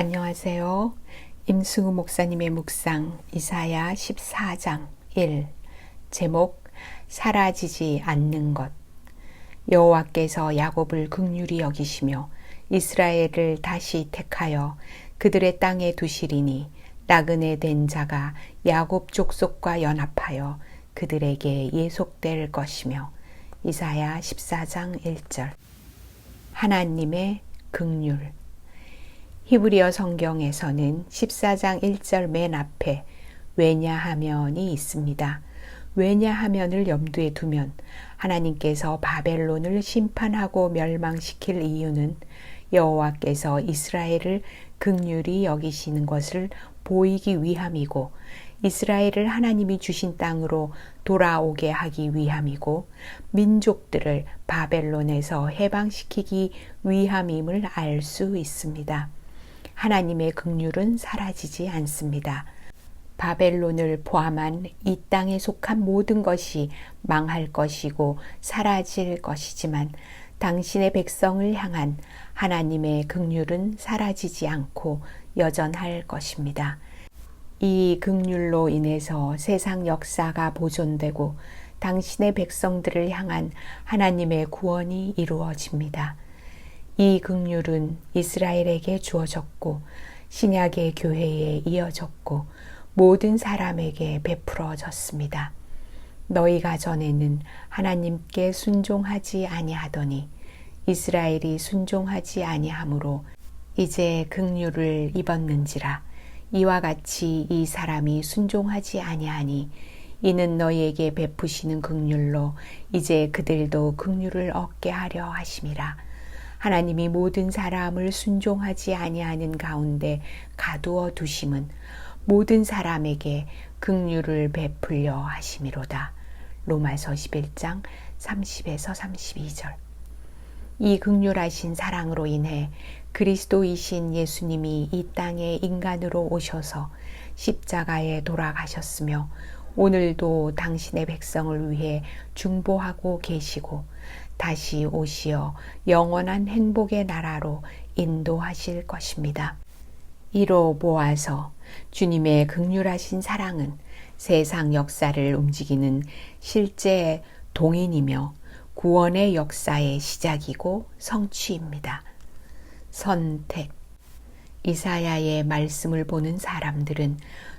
안녕하세요. 임승우 목사님의 묵상 이사야 14장 1 제목 사라지지 않는 것. 여호와께서 야곱을 긍휼히 여기시며 이스라엘을 다시 택하여 그들의 땅에 두시리니 나그네 된 자가 야곱 족속과 연합하여 그들에게 예속될 것이며. 이사야 14장 1절. 하나님의 긍휼. 히브리어 성경에서는 14장 1절 맨 앞에 왜냐하면이 있습니다. 왜냐하면을 염두에 두면 하나님께서 바벨론을 심판하고 멸망시킬 이유는 여호와께서 이스라엘을 긍휼히 여기시는 것을 보이기 위함이고, 이스라엘을 하나님이 주신 땅으로 돌아오게 하기 위함이고, 민족들을 바벨론에서 해방시키기 위함임을 알 수 있습니다. 하나님의 긍휼은 사라지지 않습니다. 바벨론을 포함한 이 땅에 속한 모든 것이 망할 것이고 사라질 것이지만 당신의 백성을 향한 하나님의 긍휼은 사라지지 않고 여전할 것입니다. 이 긍휼로 인해서 세상 역사가 보존되고 당신의 백성들을 향한 하나님의 구원이 이루어집니다. 이 긍휼은 이스라엘에게 주어졌고 신약의 교회에 이어졌고 모든 사람에게 베풀어졌습니다. 너희가 전에는 하나님께 순종하지 아니하더니 이스라엘이 순종하지 아니하므로 이제 긍휼을 입었는지라. 이와 같이 이 사람이 순종하지 아니하니 이는 너희에게 베푸시는 긍휼로 이제 그들도 긍휼을 얻게 하려 하심이라. 하나님이 모든 사람을 순종하지 아니하는 가운데 가두어 두심은 모든 사람에게 긍휼을 베풀려 하심이로다. 로마서 11장 30에서 32절. 이 긍휼하신 사랑으로 인해 그리스도이신 예수님이 이 땅에 인간으로 오셔서 십자가에 돌아가셨으며 오늘도 당신의 백성을 위해 중보하고 계시고 다시 오시어 영원한 행복의 나라로 인도하실 것입니다. 이로 모아서 주님의 긍휼하신 사랑은 세상 역사를 움직이는 실제 동인이며 구원의 역사의 시작이고 성취입니다. 선택. 이사야의 말씀을 보는 사람들은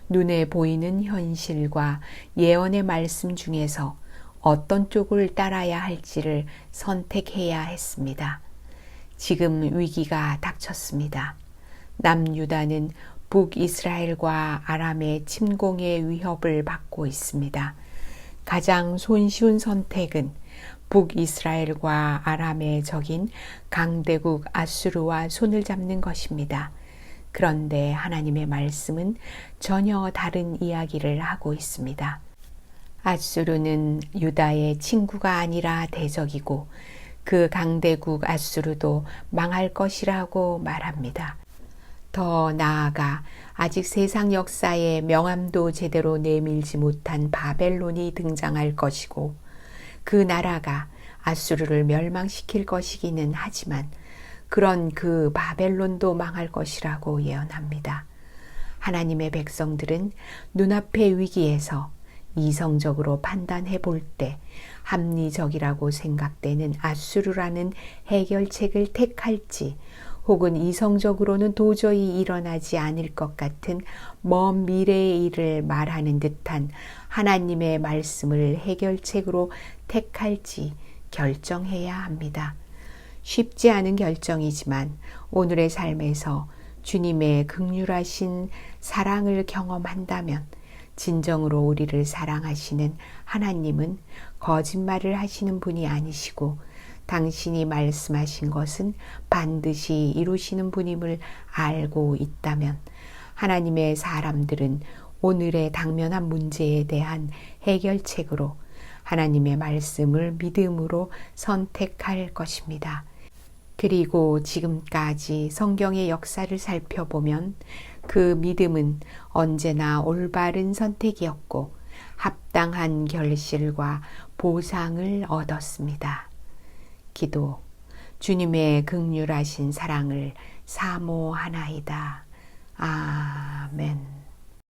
눈에 보이는 현실과 예언의 말씀 중에서 어떤 쪽을 따라야 할지를 선택해야 했습니다. 지금 위기가 닥쳤습니다. 남유다는 북이스라엘과 아람의 침공의 위협을 받고 있습니다. 가장 손쉬운 선택은 북이스라엘과 아람의 적인 강대국 아수르와 손을 잡는 것입니다. 그런데 하나님의 말씀은 전혀 다른 이야기를 하고 있습니다. 아수르는 유다의 친구가 아니라 대적이고 그 강대국 아수르도 망할 것이라고 말합니다. 더 나아가 아직 세상 역사에 명함도 제대로 내밀지 못한 바벨론이 등장할 것이고 그 나라가 아수르를 멸망시킬 것이기는 하지만 그런 그 바벨론도 망할 것이라고 예언합니다. 하나님의 백성들은 눈앞의 위기에서 이성적으로 판단해 볼 때 합리적이라고 생각되는 아수르라는 해결책을 택할지 혹은 이성적으로는 도저히 일어나지 않을 것 같은 먼 미래의 일을 말하는 듯한 하나님의 말씀을 해결책으로 택할지 결정해야 합니다. 쉽지 않은 결정이지만 오늘의 삶에서 주님의 긍휼하신 사랑을 경험한다면 진정으로 우리를 사랑하시는 하나님은 거짓말을 하시는 분이 아니시고 당신이 말씀하신 것은 반드시 이루시는 분임을 알고 있다면 하나님의 사람들은 오늘의 당면한 문제에 대한 해결책으로 하나님의 말씀을 믿음으로 선택할 것입니다. 그리고 지금까지 성경의 역사를 살펴보면 그 믿음은 언제나 올바른 선택이었고 합당한 결실과 보상을 얻었습니다. 기도. 주님의 긍휼하신 사랑을 사모하나이다. 아.